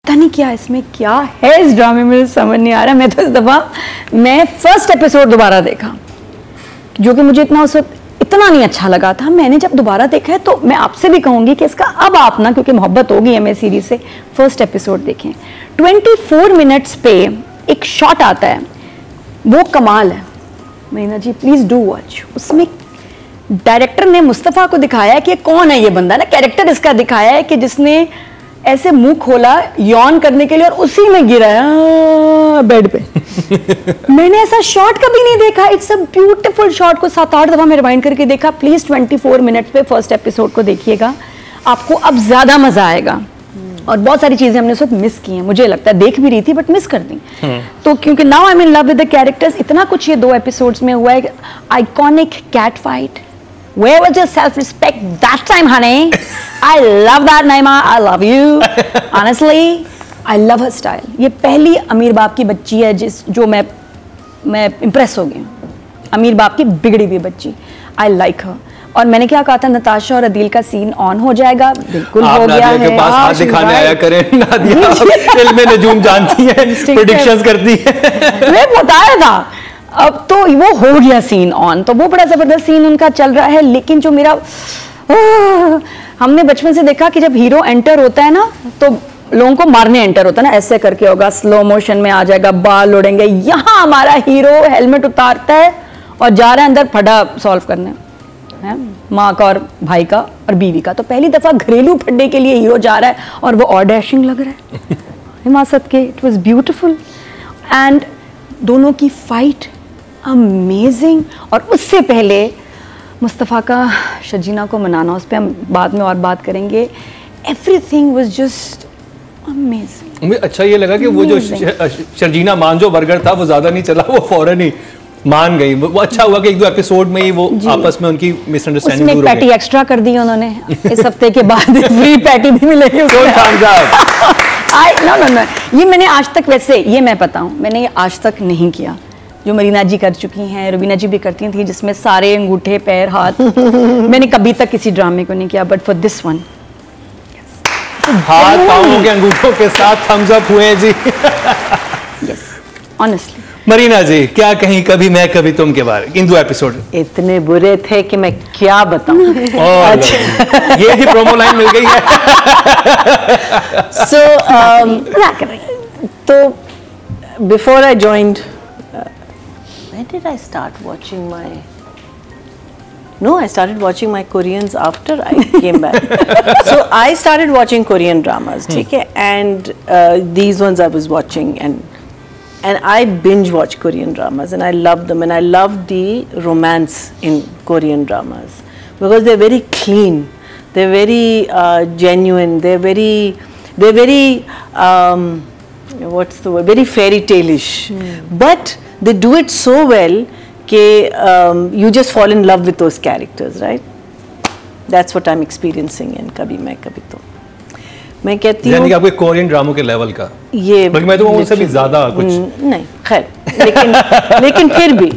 पता नहीं क्या इसमें क्या है, इस ड्रामे में समझ नहीं आ रहा। मैं तो इस दफा मैं फर्स्ट एपिसोड दोबारा देखा, जो कि मुझे इतना उस वक्त इतना नहीं अच्छा लगा था। मैंने जब दोबारा देखा है तो मैं आपसे भी कहूंगी कि इसका अब आप ना, क्योंकि मोहब्बत हो गई है मेरी सीरीज से, फर्स्ट एपिसोड देखें। 24 मिनट्स पे एक शॉट आता है, वो कमाल है। मरीना जी प्लीज डू वॉच। उसमें डायरेक्टर ने मुस्तफ़ा को दिखाया है कि कौन है ये बंदा, ना कैरेक्टर इसका दिखाया है कि जिसने ऐसे मुंह खोला यौन करने के लिए और उसी में गिरा बेड पे। मैंने ऐसा शॉट कभी नहीं देखा। इट्स अ ब्यूटीफुल शॉट को 7-8 दफा मैं रिवाइंड करके देखा। प्लीज 24 मिनट पे फर्स्ट एपिसोड को देखिएगा, आपको अब ज्यादा मजा आएगा। और बहुत सारी चीजें हमने उस वक्त मिस की हैं, मुझे लगता है देख भी रही थी बट मिस कर दी। तो क्योंकि now I am in love with the characters. इतना कुछ ये 2 एपिसोड्स में हुआ है। Iconic cat fight, where was your self respect that time honey? I love that Naima, I love you honestly, I love her style। ये पहली अमीर बाप की बच्ची है जो मैं इम्प्रेस हो गई हूँ। अमीर बाप की बिगड़ी हुई बच्ची, I like her। और मैंने क्या कहा था, नताशा और अदील का सीन ऑन हो जाएगा, बिल्कुल हो गया है। के पास हाथ दिखाने आया करें, नादिया इल्म नजूम जानती है, प्रेडिक्शंस करती है। मैं बताया था, अब तो वो हो गया सीन ऑन, तो वो बड़ा जबरदस्त सीन उनका चल रहा है। लेकिन जो मेरा हमने बचपन से देखा कि जब हीरो एंटर होता है ना तो लोगों को मारने एंटर होता है ना, ऐसे करके होगा, स्लो मोशन में आ जाएगा, बाल उड़ेंगे। यहाँ हमारा हीरो हेलमेट उतारता है और जा रहा है अंदर फटा सॉल्व करने, है माँ का और भाई का और बीवी का। तो पहली दफा घरेलू फड्डे के लिए हीरो जा रहा है और वो और डैशिंग लग रहा है हिमासत के। इट वॉज ब्यूटिफुल एंड दोनों की फाइट अमेजिंग। और उससे पहले मुस्तफ़ा का शर्जीना को मनाना, उस पर हम बाद में और बात करेंगे। Everything was just amazing. मुझे अच्छा ये लगा कि वो जो शर्जीना मान जो बर्गर था वो ज्यादा नहीं चला, वो फौरन ही मान गई। वो अच्छा हुआ कि 1-2 एपिसोड में ही वो आपस में उनकी मिसअंडरस्टैंडिंग दूर हो गई। पैटी एक्स्ट्रा कर दी उन्होंने इस हफ्ते के बाद, फ्री पैटी भी मिलेगी। नो, ये मैंने आज तक, वैसे ये मैं पता हूँ, मैंने ये आज तक नहीं किया जो मरीना जी कर चुकी हैं, रुबीना जी भी करती थी, जिसमें सारे अंगूठे पैर हाथ मैंने कभी तक किसी ड्रामे को नहीं किया। बट फॉर दिस वन हाथ पाँवों के अंगूठों के साथ थम्स अप हुए जी। Yes honestly. मरीना जी क्या कहीं कभी मैं कभी तुम के बारे इन 2 एपिसोड इतने बुरे थे कि मैं क्या बताऊं। अच्छा ये थी प्रोमो लाइन मिल गई है। तो before I joined, when did I start watching my... No, I started watching my Koreans after I came back. So I started watching Korean dramas, okay? And these ones I was watching, and I binge watch Korean dramas, and I love them, and I love the romance in Korean dramas because they're very clean, they're very genuine, they're very what's the word? Very fairy tale-ish, but they do it so well that you just fall in love with those characters, right? That's what I'm experiencing in Kabhi Main Kabhi Tu। मैं कहती हूँ यानी कि आपके Korean ड्रामों के level का ये, बल्कि मैं तो उनसे भी ज्यादा कुछ नहीं, खैर, लेकिन फिर भी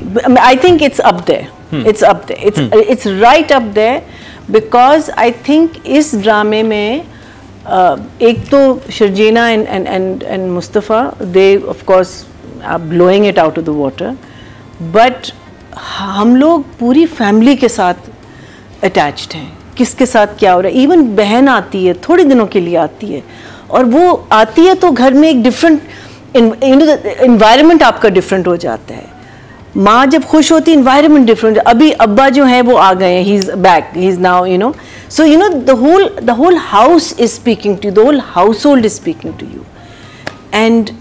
I think it's up there, it's up there, it's right up there because I think इस ड्रामे में एक तो Sharjeena and Mustafa, they of course are blowing it out of the water, but हम लोग पूरी फैमिली के साथ अटैच्ड हैं। किसके साथ क्या हो रहा है, इवन बहन आती है, थोड़े दिनों के लिए आती है, और वो आती है तो घर में एक डिफरेंट एनवायरनमेंट आपका डिफरेंट हो जाता है। माँ जब खुश होती है, एनवायरनमेंट डिफरेंट। अभी अब्बा जो है वो आ गए हैं, he is back, he is now so the whole house is speaking to you, the whole household is speaking to you, and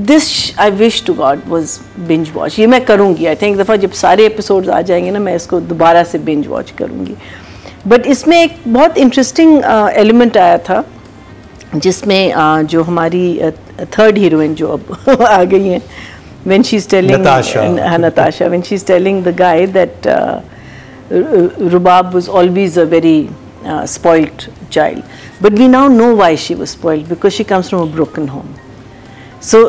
this I wish to God was binge watch। ये मैं करूँगी, I think दफ़ा जब सारे episodes आ जाएंगे ना, मैं इसको दोबारा से binge watch करूँगी। बट इसमें एक बहुत इंटरेस्टिंग एलिमेंट आया था जिसमें जो हमारी थर्ड हीरोइन जो अब आ गई हैं, when she's telling Natasha, when she's telling the guy that Rubab was always a very spoilt child, but we now know why she was spoiled, because she comes from a broken home। So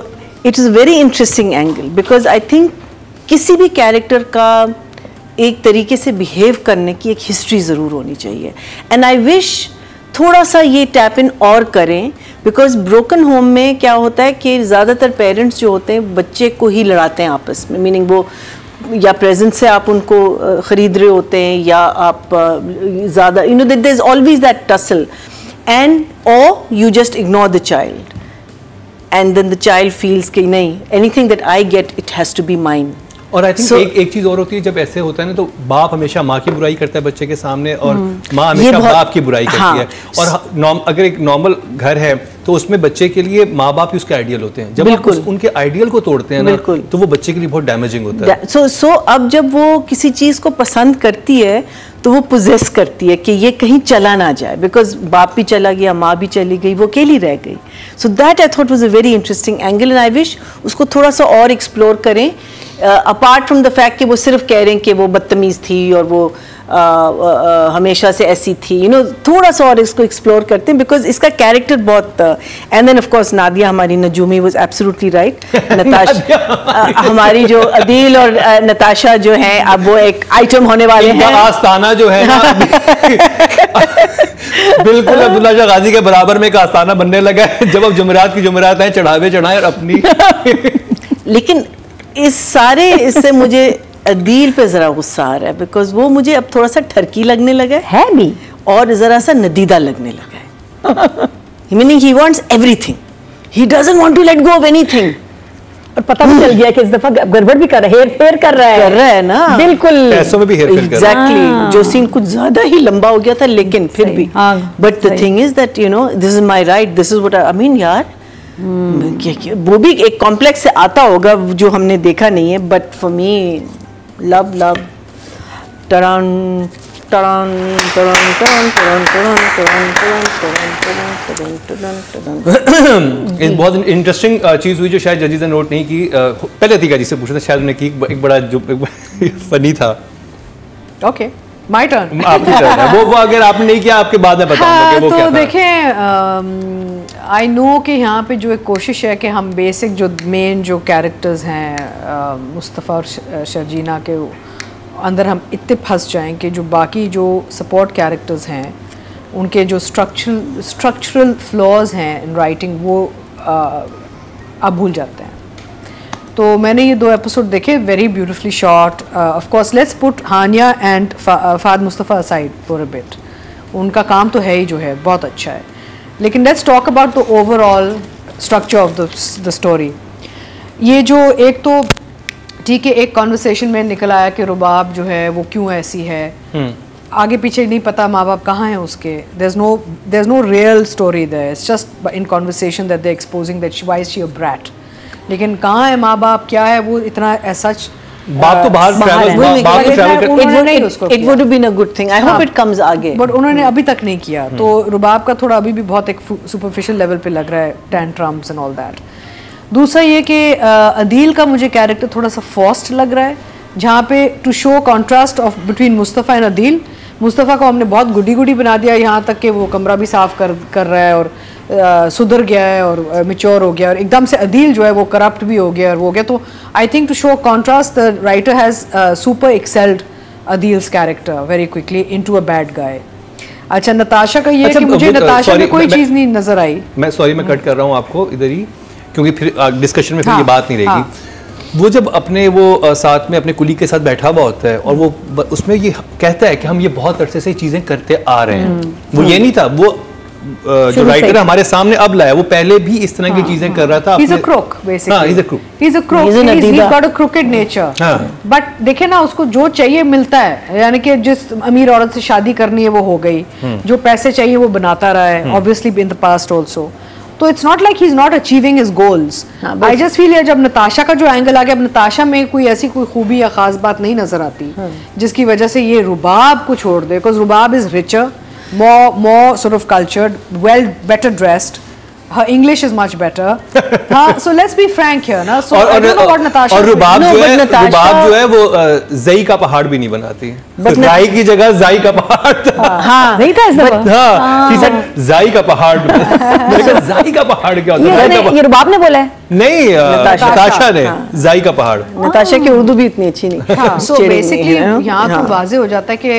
it is a very interesting angle because I think किसी भी character का एक तरीके से behave करने की एक history ज़रूर होनी चाहिए, एंड आई विश थोड़ा सा ये टैप इन और करें बिकॉज ब्रोकन होम में क्या होता है कि ज़्यादातर पेरेंट्स जो होते हैं बच्चे को ही लड़ाते हैं आपस में, मीनिंग वो या प्रेजेंट से आप उनको ख़रीद रहे होते हैं या आप ज़्यादा you know there is always that tussle and और you just ignore the child and then the child feels कि नहीं, anything that I get it has to be mine. और आई थिंक एक चीज और होती है, जब ऐसे होता है ना तो बाप हमेशा माँ की बुराई करता है बच्चे के सामने और माँ हमेशा बाप की बुराई करती है। और अगर एक नॉर्मल घर है तो उसमें बच्चे के लिए माँ बाप ही उसके आइडियल होते हैं, जब आप उनके आइडियल को तोड़ते हैं ना तो वो बच्चे के लिए बहुत डैमेजिंग होता है। सो अब जब वो किसी चीज को पसंद करती है तो वो पोजेस करती है कि ये कहीं चला ना जाए, बिकॉज बाप भी चला गया, माँ भी चली गई, वो अकेली रह गई। So that I thought was a very interesting angle and I wish उसको थोड़ा सा और एक्सप्लोर करें, अपार्ट फ्रॉम द फैक्ट कि वो सिर्फ कह रहे हैं कि वो बदतमीज थी और वो हमेशा से ऐसी थी, यू नो, थोड़ा सा और इसको एक्सप्लोर करते हैं बिकॉज इसका कैरेक्टर बहुत। And then of course Nadia हमारी नजूमी वाज एब्सोल्युटली राइट। नताशा हमारी जो अदील और नताशा जो हैं अब वो एक आइटम होने वाले हैं। आस्ताना जो है ना बिल्कुल अब्दुल्ला शाह गाजी के बराबर में एक आस्ताना बनने लगा है। जब अब जुमेरात की जुमेरात है चढ़ावे चढ़ाए और अपनी लेकिन इस सारे इससे मुझे अदील पे जरा गुस्सा आ रहा है बिकॉज वो मुझे अब थोड़ा सा ठरकी लगने लगा है भी और जरा सा नदीदा लगने लगा है। Meaning he wants everything, he doesn't want to let go of anything. और पता भी चल गया कि इस दफा गड़बड़ भी कर रहा है, हेर कर रहा है ना, बिल्कुल पैसों में भी हेर फेर कर रहा है। एग्जैक्टली, जो सीन कुछ ज्यादा ही लंबा हो गया था लेकिन फिर भी। But the thing is that you know this is my right, this is what I mean यार। वो भी एक कॉम्प्लेक्स से आता होगा जो हमने देखा नहीं है, but for me love love turn turn turn turn turn turn turn turn turn. एक बहुत इंटरेस्टिंग चीज हुई जो शायद जजीज ने नोट नहीं की, पहले अतीका जी से पूछा था, शायद उन्होंने की, एक बड़ा जो फनी था। ओके माय टर्न, आपकी टर्न है। वो अगर आपने नहीं किया आपके बाद में बताऊंगा कि वो क्या था। तो देखें आई नो कि यहाँ पे जो एक कोशिश है कि हम बेसिक जो मेन जो कैरेक्टर्स हैं मुस्तफ़ा और शर्जीना के अंदर हम इतने फंस जाएं कि जो बाकी जो सपोर्ट कैरेक्टर्स हैं उनके जो स्ट्रक्चरल फ्लॉज हैं इन राइटिंग वो आप भूल जाते हैं। तो मैंने ये 2 एपिसोड देखे, very beautifully shot. Of course let's put Hania and Fahad Mustafa aside for a bit, उनका काम तो है ही जो है बहुत अच्छा है, लेकिन let's talk about the overall structure of the story. ये जो एक तो ठीक है एक कॉन्वर्सेशन में निकल आया कि रुबाब जो है वो क्यों ऐसी है, आगे पीछे नहीं पता माँ बाप कहाँ हैं उसके, there is no real story there, it's just in conversation that they exposing that why is she a brat, लेकिन कहाँ है माँ बाप, क्या है वो, इतना ऐसा बाप तो बाहर it would been a good thing, I hope it comes आगे, बट उन्होंने अभी तक नहीं किया। तो रुबाब का थोड़ा अभी भी बहुत एक सुपरफिशियल लेवल पे लग रहा है, टेंट्रम्स एंड ऑल दैट। दूसरा ये कि अदील का मुझे कैरेक्टर थोड़ा सा फॉस्ट लग रहा है, जहाँ पे to show contrast of between Mustafa and Adeel. Mustafa को हमने बहुत गुडी गुडी बना दिया, यहाँ तक कि वो कमरा भी साफ कर रहा है और सुधर गया है और मिच्योर हो गया, और एकदम से अदील जो है वो करप्ट भी हो गया और वो हो गया। तो I think to show contrast the writer has super excelled Adeel's character very quickly into a bad guy. अच्छा नताशा का ये कि मुझे नताशा में कोई चीज़ नहीं नजर आई। मैं कट कर रहा हूँ आपको इधर ही, क्योंकि फिर डिस्कशन में फिर ये बात नहीं रहेगी। वो जब अपने वो साथ में अपने कुली के साथ बैठा हुआ होता है और वो उसमें ये कहता है कि हम ये बहुत अरसे से चीजें करते आ रहे हैं, वो ये नहीं था, वो जो राइटर हमारे सामने अब लाया, वो पहले भी इस तरह की चीजें कर रहा था। He's a crook, basically. हाँ, he's a crook. He's a crook. He's got a crooked nature. But देखे ना, उसको जो चाहिए मिलता है, यानी कि जिस अमीर औरत से शादी करनी है वो हो गई, जो पैसे चाहिए वो बनाता रहा है, obviously in the past also. तो it's not like he is not achieving his goals. I just feel है जब नताशा का जो एंगल आ गया, अब नताशा में कोई ऐसी कोई खूबी या खास बात नहीं नजर आती जिसकी वजह से ये रुबाब को छोड़ दे, because Rubab is richer, more sort of cultured, better dressed. Her English is much better. So let's be frank here, na. So I don't know what Natasha. और रुबाब जो है वो ज़ई का पहाड़ भी नहीं बनाती, राई की जगह ज़ाई का पहाड़ था। हाँ, नहीं था इस दफा। हाँ, ज़ाई का पहाड़। मैंने कहा ज़ाई का पहाड़ क्या होता है? ये रुबाब ने बोला है। नहीं, नताशा ने ज़ाई का पहाड़। नताशा की उर्दू भी इतनी अच्छी नहीं। So basically यहाँ तो वाज़े हो जाता है कि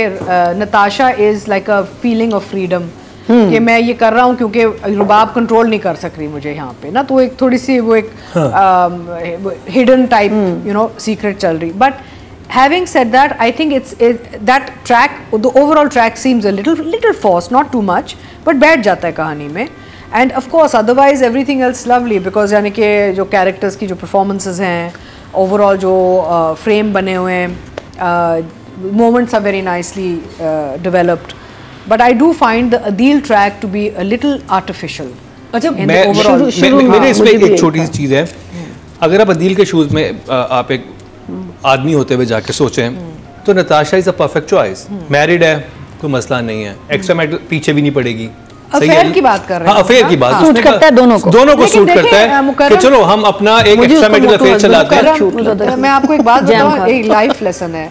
Natasha is like a feeling of freedom कि मैं ये कर रहा हूँ क्योंकि रुबाब कंट्रोल नहीं कर सक रही मुझे यहाँ पे ना, तो एक थोड़ी सी वो एक hidden type you know secret चल रही. But having said that, I think that track, the overall track seems a little forced, not too much, but बैठ जाता है कहानी में. And of course otherwise everything else lovely, because यानी कि जो characters की जो performances हैं, overall जो frame बने हुए हैं, moments are very nicely developed, but I do find the Adil track to be a little artificial. अच्छा, मैं मेरे इसमें एक छोटी सी चीज़ है. अगर आप अदील के शूज़ में आप एक आदमी होते हुए जाके सोचें तो Natasha is a perfect choice. Married है, कोई मसला नहीं है, एक्स्ट्रा मैरिड पीछे भी नहीं पड़ेगी. अफेयर की बात कर रहे हैं. हाँ, अफेयर की बात सूट करता है दोनों को सूट करता है कि चलो हम अपना एक एक्स्ट्रा मैरिड अफेयर चलाते हैं. मैं आपको एक बात बताऊं, एक लाइफ लेसन है.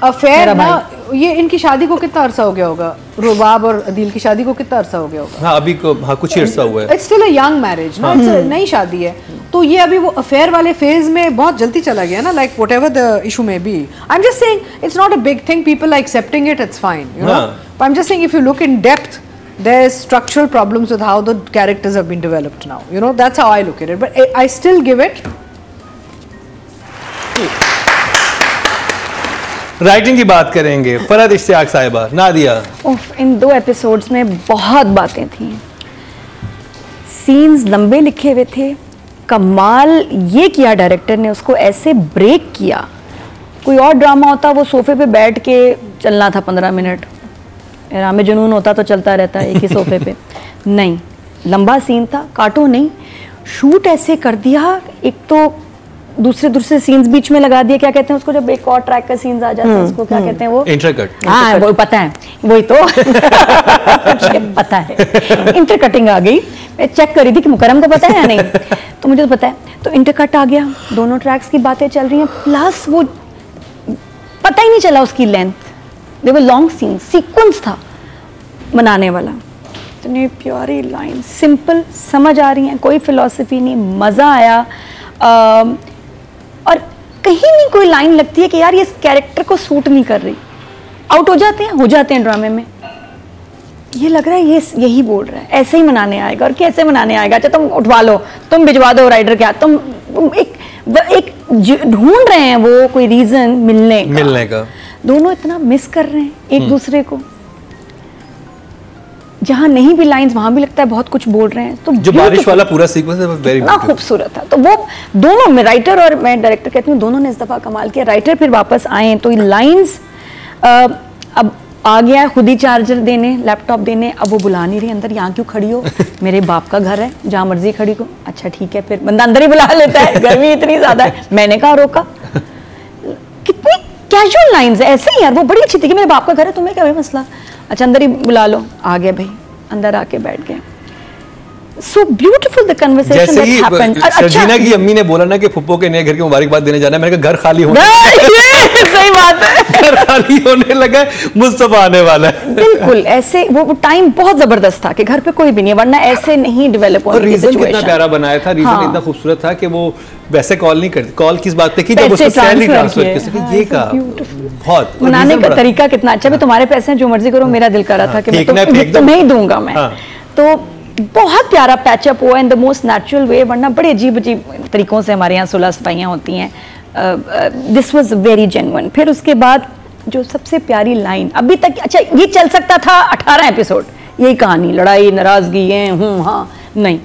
अफेयर ना, ये इनकी शादी को कितना अरसा हो गया होगा? रुबाब और अदील की शादी को कितना अरसा हो गया होगा? हाँ, अभी कुछ अरसा हुआ है. It's still a young marriage ना, नई शादी है. तो ये अभी वो अफेयर वाले फेज में बहुत जल्दी चला गया ना, like whatever the issue may be. I am just saying it's not a big thing, people are accepting it, it's fine, you know. But I am just saying if you look in depth, there is structural problems with how the characters have been developed now, you know. That's how I look at it, but I still give it. Writing की बात करेंगे. फरहत इश्तियाक साहिबा, नादिया. इन 2 episodes में बहुत बातें थी, scenes लंबे लिखे हुए थे. कमाल ये किया डायरेक्टर ने, उसको ऐसे ब्रेक किया. कोई और ड्रामा होता वो सोफे पे बैठ के चलना था 15 मिनट, रामे जुनून होता तो चलता रहता है एक ही सोफे पे. नहीं, लंबा सीन था, काटो नहीं, शूट ऐसे कर दिया. एक तो दूसरे सीन्स बीच में लगा दिए. क्या कहते हैं उसको जब एक और ट्रैक का सीन्स आ जाता है, उसको क्या कहते हैं? वो इंटरकट. हाँ, वो पता है, वही तो पता है. इंटरकटिंग आ गई. मैं चेक कर रही थी कि मुकरम को पता है या नहीं, तो मुझे तो पता है. तो इंटरकट आ गया, दोनों ट्रैक्स की बातें चल रही हैं, प्लस वो पता ही नहीं चला उसकी length. There were long scene, sequence था बनाने वाला. इतनी प्यारी लाइन, सिंपल, समझ आ रही हैं, कोई फिलॉसफी नहीं, मज़ा आया. और कहीं नहीं कोई लाइन लगती है कि यार ये इस कैरेक्टर को सूट नहीं कर रही. आउट हो जाते हैं ड्रामे में. ये लग रहा है ये यही बोल रहा है, ऐसे ही मनाने आएगा. और कैसे मनाने आएगा? अच्छा, तुम उठवा लो, तुम भिजवा दो राइडर के हाथ. तुम एक ढूंढ रहे हैं वो कोई रीजन मिलने का. दोनों इतना मिस कर रहे हैं एक दूसरे को. जहाँ नहीं भी लाइंस, वहां भी लगता है बहुत कुछ बोल रहे हैं. तो जो बारिश वाला पूरा सीक्वेंस है, वेरी खूबसूरत था. तो वो दोनों में, राइटर और मैं डायरेक्टर कहती हूँ, दोनों ने इस दफा कमाल किया. राइटर फिर वापस आए तो लाइंस अब आ गया खुद ही चार्जर देने, लैपटॉप देने. अब वो बुला नहीं रही अंदर, यहाँ क्यों खड़ी हो, मेरे बाप का घर है, जहाँ मर्जी खड़ी को. अच्छा ठीक है, फिर बंदा अंदर ही बुला लेता है, गर्मी इतनी ज्यादा है. मैंने कहा रोका. कितनी कैजुअल लाइंस है ऐसे ही यार. वो बड़ी अच्छी थी कि मेरे बाप का घर है, तुम्हें क्या भाई मसला. अच्छा अंदर ही बुला लो. आ गए भाई, अंदर आके बैठ गए. So beautiful the conversation that happened. Sharjeena की अम्मी ने बोला ना कि फुप्पो के नए घर की मुबारकबाद देने जाना है. मैंने कहा घर खाली होने सही बात है. घर खाली होने लगा, मुस्तफा आने वाला है. बिल्कुल ऐसे वो टाइम बहुत जबरदस्त था कि घर पे कोई भी नहीं, वरना ऐसे नहीं डेवलप होने की सिचुएशन. कितना प्यारा बनाया था, रीजन इतना खूबसूरत था कि वो वैसे कॉल नहीं करती. कॉल किस बात पे की? जब उसको सैलरी ट्रांसफर किसी ये का बहुत मनाने का तरीका कितना अच्छा. भी तुम्हारे पैसे हैं, जो मर्जी करो. मेरा दिल कर रहा था कि मैं तुम्हें ही दूंगा मैं. तो बहुत प्यारा पैचअप हुआ in the most natural way. वरना बड़े अजीब तरीकों से हमारे यहाँ सुलह सफाइयाँ होती हैं. This was very genuine. फिर उसके बाद जो सबसे प्यारी लाइन अभी तक, अच्छा ये चल सकता था 18 एपिसोड, यही कहानी, लड़ाई नाराजगी है हाँ नहीं.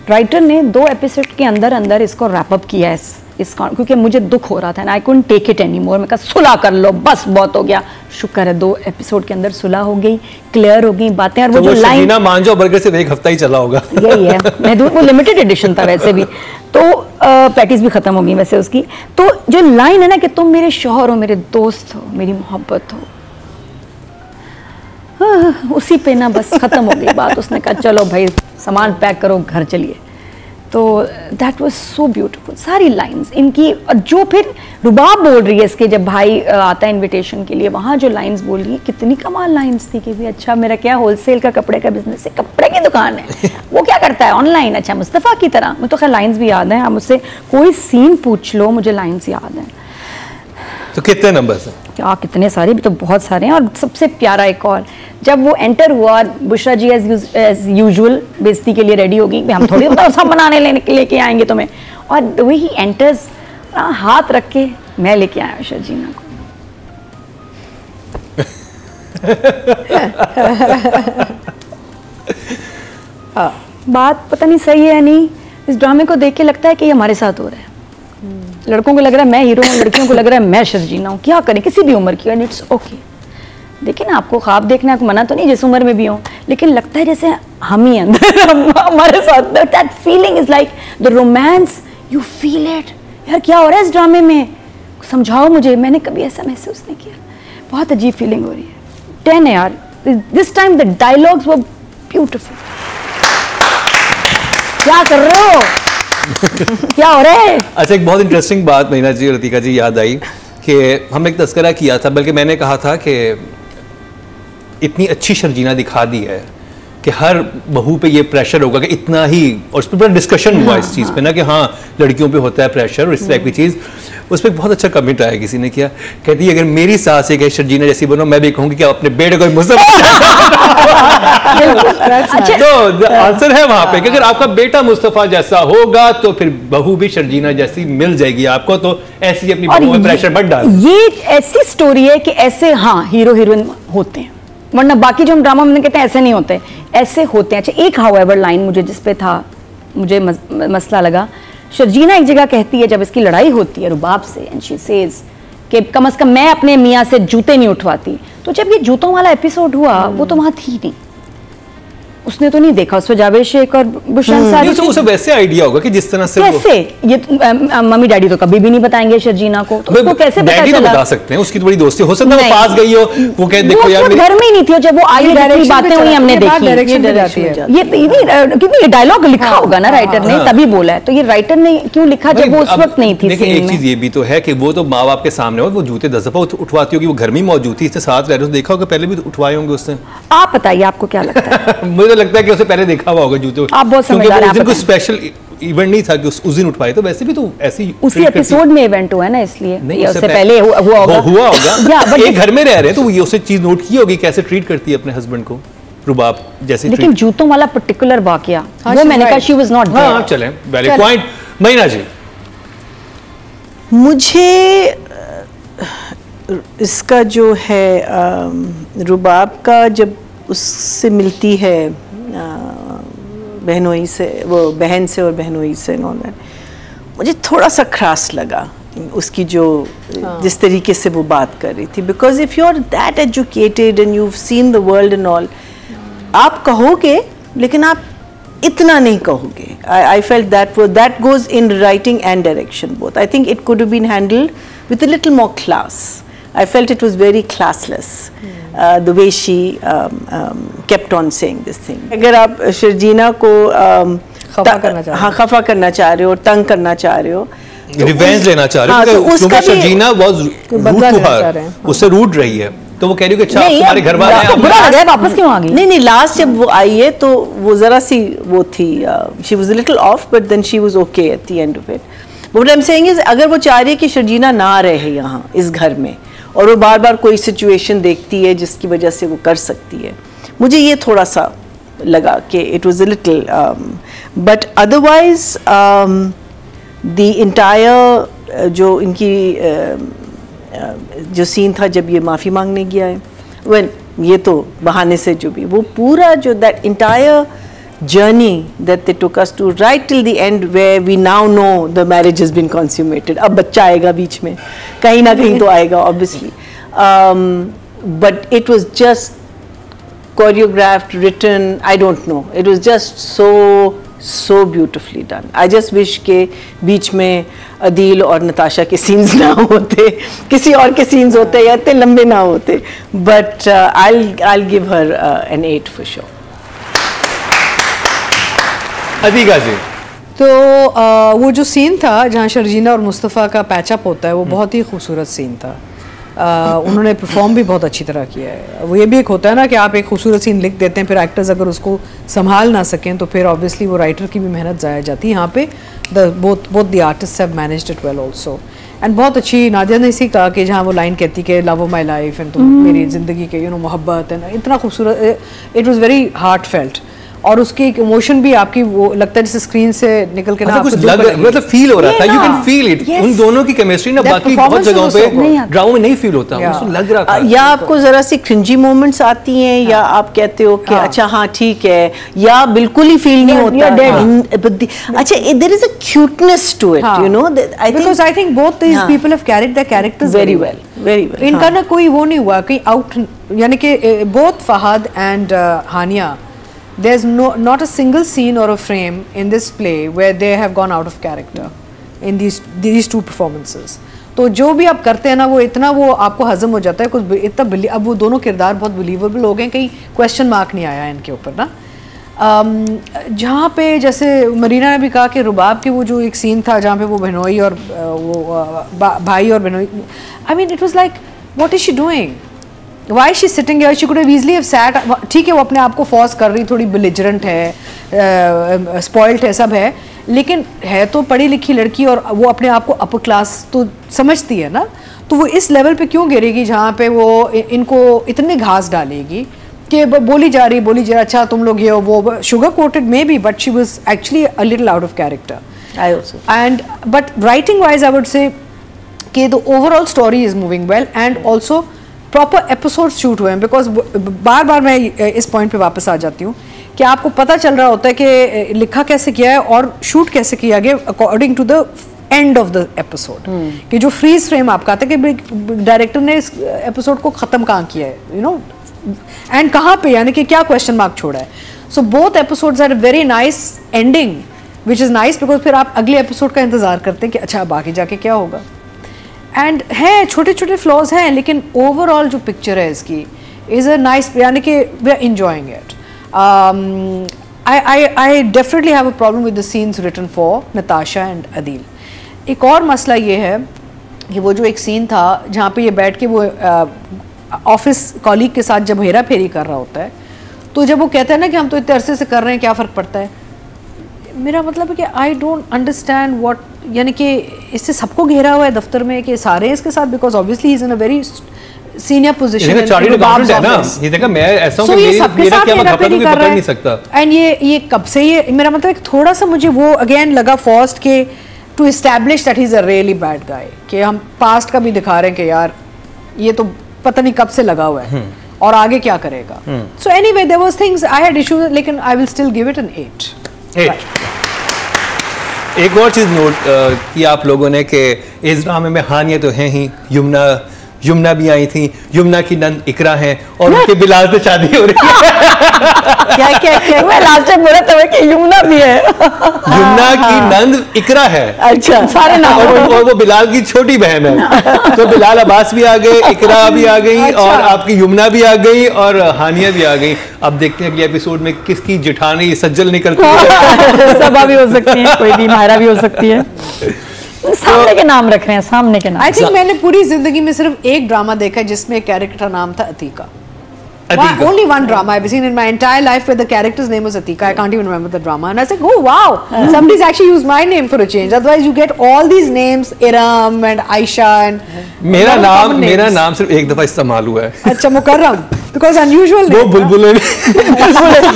राइटर ने 2 एपिसोड के अंदर इसको रैप अप किया है क्योंकि मुझे दुख हो रहा था. I couldn't take it any more. मैं कहा सुलह कर लो, बस बहुत हो गया. शुक्र है 2 एपिसोड के अंदर सुलह हो गई, क्लियर हो गई बातें. और वो जो लाइन मान जाओ बर्गर से 1 हफ्ता ही चला होगा. यही है, मैं वो लिमिटेड एडिशन था वैसे भी. तो पैटीज भी खत्म हो गई वैसे उसकी. तो जो लाइन है ना कि तुम मेरे शौहर हो, मेरे दोस्त हो, मेरी मोहब्बत हो, उसी पे ना बस खत्म हो गई बात. उसने कहा चलो भाई सामान पैक करो, घर चलिए. तो दैट वाज सो ब्यूटीफुल. सारी लाइंस इनकी. और जो फिर रुबाब बोल रही है इसके, जब भाई आता है इनविटेशन के लिए, वहाँ जो लाइंस बोल रही है, कितनी कमाल लाइंस थी कि भी अच्छा मेरा क्या होलसेल का कपड़े का बिजनेस है, कपड़े की दुकान है. वो क्या करता है ऑनलाइन. अच्छा मुस्तफ़ा की तरह. मुझे तो खैर लाइंस भी याद हैं, आप मुझसे कोई सीन पूछ लो मुझे लाइंस याद हैं. तो कितने नंबर्स हैं? क्या कितने सारे भी तो बहुत सारे हैं. और सबसे प्यारा एक और, जब वो एंटर हुआ, बुशरा जी एज यूजुअल बेइज्जती के लिए रेडी होगी, हम थोड़ी मतलब सब बनाने लेके आएंगे तुम्हें, और द वे ही एंटर्स, हाथ रख के मैं लेके आया शर्जीना को। हाँ, बात पता नहीं सही है या नहीं, इस ड्रामे को देख के लगता है कि ये हमारे साथ हो रहा है। लड़कों को लग रहा है मैं हीरो हूँ, लड़कियों को लग रहा है मैं शर्जीना हूँ। क्या करें, किसी भी उम्र की, एंड इट्स ओके। देखिए ना, आपको ख्वाब देखना को मना तो नहीं जिस उम्र में भी हो, लेकिन लगता है जैसे हम ही अंदर हमारे साथ, that feeling is like the romance, you feel it. यार क्या हो रहा है इस ड्रामे में, समझाओ मुझे, मैंने कभी ऐसा महसूस नहीं किया। बहुत अजीब फीलिंग हो रही है। 10 है यार, this time the dialogues were beautiful. क्या कर रहे हो? क्या हो रहा है? अच्छा, एक बहुत इंटरेस्टिंग बात मीना जी और रतिका जी याद आई कि हमने एक तस्करा किया था, बल्कि मैंने कहा था कि इतनी अच्छी शर्जीना दिखा दी है कि हर बहू पे ये प्रेशर होगा कि इतना ही, और उस पर बड़ा डिस्कशन हुआ इस चीज़ पे ना कि हाँ लड़कियों पे होता है प्रेशर और इस टाइप की चीज़। उस पर बहुत अच्छा कमेंट आया, किसी ने किया, कहती है अगर मेरी सास एक शर्जीना जैसी बनो, मैं भी कहूँगी कि अपने बेटे को मुस्तफा। तो आंसर है वहां पे कि अगर आपका बेटा मुस्तफा जैसा होगा तो फिर बहू भी शर्जीना जैसी मिल जाएगी आपको, तो ऐसी अपनी बहू में प्रेशर मत डाल। ये ऐसी स्टोरी है कि ऐसे हाँ हीरो हीरोइन होते हैं, वरना बाकी जो हम ड्रामा में कहते हैं ऐसे नहीं होते, ऐसे होते हैं। अच्छा, एक हाउएवर लाइन मुझे जिस पे था, मुझे मसला लगा, शर्जीना एक जगह कहती है जब इसकी लड़ाई होती है रुबाब से, एंड शी सेज कि कम से कम मैं अपने मियाँ से जूते नहीं उठवाती। तो जब ये जूतों वाला एपिसोड हुआ, वो तो वहाँ थी नहीं, उसने तो नहीं देखा उस पर जावेद शेख और बुशरा अंसारी। उसे वैसे आइडिया होगा कि जिस तरह से कैसे ये मम्मी डैडी तो कभी भी नहीं बताएंगे शर्जीना को, तो उसको कैसे पता चला? तो बता सकते हैं, उसकी तो बड़ी दोस्ती हो सकता है, वो पास गई हो, वो कह देखो यार घर में ही नहीं थी, जब वो आई बातें हुई हमने देखी, ये क्योंकि ये डायलॉग लिखा होगा ना राइटर ने, तभी बोला है। तो ये राइटर ने क्यों लिखा जब वो उस वक्त नहीं थी? देखिए एक चीज ये भी तो है कि वो तो माँ बाप के सामने हो, वो जूते 10 दफा उठवाती होगी, वो घर में मौजूद थी, इससे साथ रह रहे, देखा होगा पहले भी उठवाए होंगे उसने। आप बताइए आपको क्या लगता है? मुझे लगता है कि उसे पहले देखा हुआ होगा जूते। आप बहुत समझदार हैं। कोई स्पेशल इवेंट नहीं था कि उस दिन उठवाए, तो वैसे भी तो ऐसी उसी एपिसोड में इवेंट हुआ है ना, इसलिए नहीं, उससे पहले हुआ होगा। ये घर में रह रहे हैं तो ये उसे चीज नोट की होगी कैसे ट्रीट करती है अपने हस्बैंड को, रुबाब जैसे। लेकिन जूतों वाला पर्टिकुलर वाकया, वो मैंने कहा शी वाज नॉट देयर। हां चलें, वैलिड पॉइंट। महीना जी, मुझे इसका जो है रुबाब का जब उससे मिलती है बहनोई से, वो बहन से और बहनोई से, मुझे थोड़ा सा खरास लगा उसकी जो जिस तरीके से वो बात कर रही थी। Because if you are that educated and you seen the world and all, आप कहोगे लेकिन आप इतना नहीं कहोगे। I felt that goes in writing and direction both. I think it could have been handled with a little more class. I felt it was very classless, the way she kept on saying this thing. अगर आप शर्जीना को खफा करना चाह रहे हो, तंग करना चाह रहे हो, रिवेंज लेना चाह रहे हो, क्योंकि Sharjeena was rude to her, उससे रूड रही है, तो वो कह रही है कि अच्छा तुम्हारे घर वाले हैं, बुरा लगा है, वापस क्यों आ गई? नहीं, लास्ट जब वो आई है तो वो जरा सी वो थी, she was a little off, but then she was okay at the end of it. What I am saying is, अगर वो चाह रही है कि शर्जीना ना रहे यहाँ इस घर में, और वो बार बार कोई सिचुएशन देखती है जिसकी वजह से वो कर सकती है, मुझे ये थोड़ा सा लगा कि it was a little, but otherwise the entire जो इनकी जो सीन था जब ये माफ़ी मांगने गया है, वेल ये तो बहाने से जो भी वो पूरा जो that entire journey that they took us to right till the end where we now know the marriage has been consummated. अब बच्चा आएगा बीच में, कहीं ना कहीं तो आएगा obviously, but it was just choreographed, written, I don't know, it was just so beautifully done. I just wish के बीच में अदील और नताशा के सीन्स ना होते, किसी और के सीन्स होते या इतने लंबे ना होते, but I'll give her an 8 for sure. अदीगा जी, तो वो जो सीन था जहाँ शर्जीना और मुस्तफ़ा का पैचअप होता है, वो बहुत ही खूबसूरत सीन था। उन्होंने परफॉर्म भी बहुत अच्छी तरह किया है। वो ये भी एक होता है ना कि आप एक खूबसूरत सीन लिख देते हैं, फिर एक्टर्स अगर उसको संभाल ना सकें तो फिर ऑब्वियसली वो राइटर की भी मेहनत ज़ाया जाती है। यहाँ पे both the artist have managed it well also, and बहुत अच्छी नादिया ने इसी कहा कि जहाँ वो लाइन कहती कि love of my life and तुम मेरी ज़िंदगी के मोहब्बत एंड इतना खूबसूरत, it was very heart felt, और उसकी एक इमोशन भी आपकी वो लगता है जैसे स्क्रीन से निकल के ना कुछ मतलब फील हो रहा था, यू कैन फील इट, उन दोनों की केमिस्ट्री ना बाकी बहुत जगहों पे ड्रामा में नहीं फील होता, उसको लग रहा था। या आपको जरा सी क्रिंजी मोमेंट्स आती हैं, या आप कहते हो कि अच्छा हाँ ठीक है, या बिल्कुल ही फील नहीं होता। अच्छा, there is a cuteness to it, you know, because I think both these people have carried their characters very well, very well. इनका ना कोई वो नहीं हुआ कि आउट, यानी कि both Fahad and Hania, there's not a single scene or a frame in this play where they have gone out of character in these two performances. तो जो भी आप करते हैं ना वो इतना वो आपको हजम हो जाता है, कुछ इतना अब वो दोनों किरदार बहुत बिलीवेबल हो गए, कहीं क्वेश्चन मार्क नहीं आया इनके ऊपर ना। जहाँ पे जैसे मरीना ने भी कहा कि रुबाब के वो जो एक सीन था जहाँ पे वो बहनोई और वो भाई और बहनोई, I mean it was like what is she doing, Why is she sitting here? She could have easily have sat. ठीक है वो अपने आप को फोर्स कर रही, थोड़ी belligerent है, spoiled है, सब है, लेकिन है तो पढ़ी लिखी लड़की और वो अपने आप को अपर क्लास तो समझती है ना, तो वो इस लेवल पे क्यों गिरेगी जहाँ पे वो इनको इतने घास डालेगी कि बोली जा रही अच्छा तुम लोग ये हो वो, sugar coated may be, but she was actually a little out of character. I also. And but writing wise I would say कि the overall story is moving well and also proper episode shoot हुए हैं, because बार बार मैं इस point पे वापस आ जाती हूँ कि आपको पता चल रहा होता है कि लिखा कैसे किया है और शूट कैसे किया गया according to the end of the episode, कि जो फ्रीज फ्रेम आपका आता है कि डायरेक्टर ने इस एपिसोड को ख़त्म कहाँ किया है, यू नो, एंड कहाँ पे, यानी कि क्या क्वेश्चन मार्क छोड़ा है। So both episodes are very nice ending which is nice, because फिर आप अगले एपिसोड का इंतज़ार करते हैं कि अच्छा अब आगे जाके क्या होगा। एंड है छोटे छोटे फ्लॉज हैं, लेकिन ओवरऑल जो पिक्चर है इसकी इज़ अ नाइस, यानी कि we are enjoying it. I definitely have a problem with the scenes written for Natasha and Adeel. एक और मसला ये है कि वो जो एक सीन था जहाँ पे ये बैठ के वो ऑफिस कॉलीग के साथ जब हेरा फेरी कर रहा होता है, तो जब वो कहता है ना कि हम तो इतने अरसे से कर रहे हैं, क्या फ़र्क पड़ता है, मेरा मतलब है कि आई डोंट अंडरस्टैंड व्हाट, यानी कि इससे सबको घेरा हुआ है दफ्तर में कि सारे इसके साथ, because obviously he is in a very senior position है ना, ये देखा मैं ऐसा हूं कि मेरा क्या मतलब है, पकड़ नहीं सकता। एंड ये कब से, ये मेरा मतलब है थोड़ा सा मुझे वो अगेन लगा फर्स्ट के to establish that he is a really bad guy, कि हम पास्ट का भी दिखा रहे हैं कि यार ये तो पता नहीं कब से लगा हुआ है और आगे क्या करेगा। So anyway there was things I had issues, लेकिन I will still give it an 8। एक और चीज नोट की आप लोगों ने कि इस ड्रामे में हानिया तो हैं ही, यमुना भी आई थी, यमुना की नंद इकरा हैं और उनके बिलाल से शादी हो रही है। क्या मैं लास्ट टाइम बोला था कि यमुना भी है, यमुना की नंद इकरा है, अच्छा सारे नाम, और वो बिलाल की छोटी बहन है, तो बिलाल अब्बास भी आ गए, इकरा भी आ गई, और आपकी यमुना भी आ गई और हानिया भी आ गई। अब देखते हैं अगले एपिसोड में किसकी जेठानी सज्जल निकलती है। सबा भी हो सकती है, कोई भी मायरा भी हो सकती है, सामने के नाम रख रहे हैं, सामने के नाम। आई थिंक मैंने पूरी जिंदगी में सिर्फ एक ड्रामा देखा है जिसमें एक कैरेक्टर का नाम था Atika. Only one drama I've seen in my entire life where the character's name was Atika. I can't even remember the drama, and I was like, oh wow, somebody's actually used my name for a change. Otherwise, you get all these names, Iram and Aisha and मेरा नाम सिर्फ एक दफा इस्तेमाल हुआ है। अच्छा, मुकर्रम, because unusual name. वो बुलबुल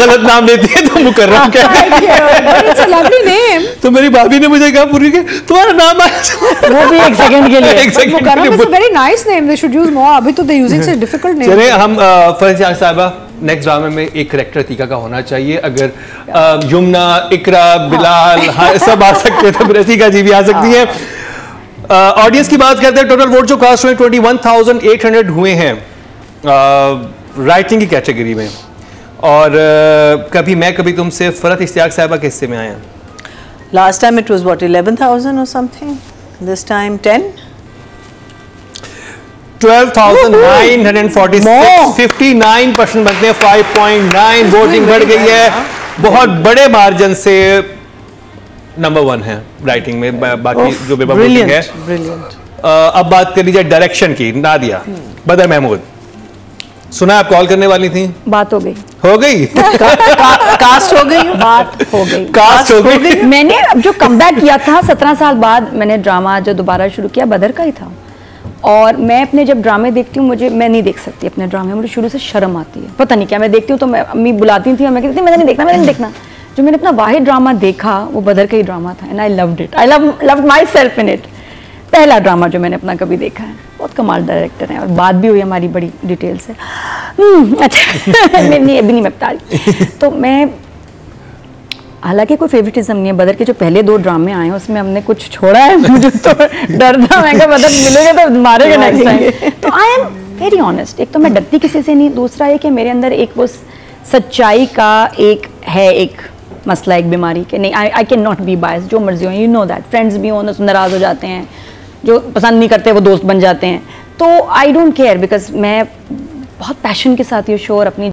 गलत नाम लेती है तो मुकर्रम कहते हैं। But it's a lovely name. तो मेरी भाभी ने मुझे कहा पूरी के तुम्हारा नाम है, वो भी एक सेकंड के लिए। मुकर्रम is a very nice name. They should use more. अभी तो they using such difficult names. चलिए हम फरजान साहिबा नेक्स्ट ड्रामे में एक करेक्टर अतीका का होना चाहिए। अगर यमुना, इकरा, बिलाल सब आ सकते हैं तो फिर अतीका जी भी आ सकती है। ऑडियंस की बात करते हैं, टोटल वोट जो कास्ट हुए 21,800 हुए हैं राइटिंग की कैटेगरी में, और कभी मैं कभी तुमसे फरहत इश्तियाक साहिबा के हिस्से में आए हैं। Last time it was what 11,000 और समथिंग, दिस टाइम 10 12,946, 59% बनते हैं, 5.9 वोटिंग बढ़ गई है, बहुत बड़े मार्जिन से नंबर 1 है राइटिंग में, बाकी जो बेबा वोटिंग है। अब बात कर लीजिए डायरेक्शन की। नादिया, बदर महमूद, सुना आप कॉल करने वाली थी, बात हो गई। हो गई कास्ट हो गई, बात हो गई, कास्ट हो गई। मैंने अब जो कमबैक किया था 17 साल बाद, मैंने ड्रामा जो दोबारा शुरू किया बदर का ही था। और मैं अपने जब ड्रामे देखती हूँ, मैं नहीं देख सकती अपने ड्रामे, मुझे शुरू से शर्म आती है, पता नहीं क्या। मैं देखती हूँ तो मैं अम्मी बुलाती थी और मैं कहती थी मैंने नहीं देखना। जो मैंने अपना वाहिद ड्रामा देखा वो बदर का ही ड्रामा था, and I loved it, I loved my self in it. पहला ड्रामा जो मैंने अपना कभी देखा है। बहुत कमाल डायरेक्टर है, और बात भी हुई हमारी बड़ी डिटेल से। अच्छा नहीं, अभी नहीं मैं बता रही। तो मैं, हालांकि कोई फेवरेटिज्म नहीं है, बदर के जो पहले 2 ड्रामे आए हैं उसमें हमने कुछ छोड़ा है, मुझे तो डर था, मैं कहा बदर मिलेगा तो मारेगा नेक्स्ट टाइम। तो आई एम वेरी ऑनेस्ट, एक तो मैं डरती किसी से नहीं, दूसरा है कि मेरे अंदर एक वो सच्चाई का एक मसला, एक बीमारी कि नहीं, आई कैन नॉट बी बायस, जो मर्जी हो, यू नो दैट। फ्रेंड्स भी हों तो नाराज़ हो जाते हैं, जो पसंद नहीं करते वो दोस्त बन जाते हैं। तो आई डोंट केयर, बिकॉज मैं बहुत पैशन के साथ ये शो और अपनी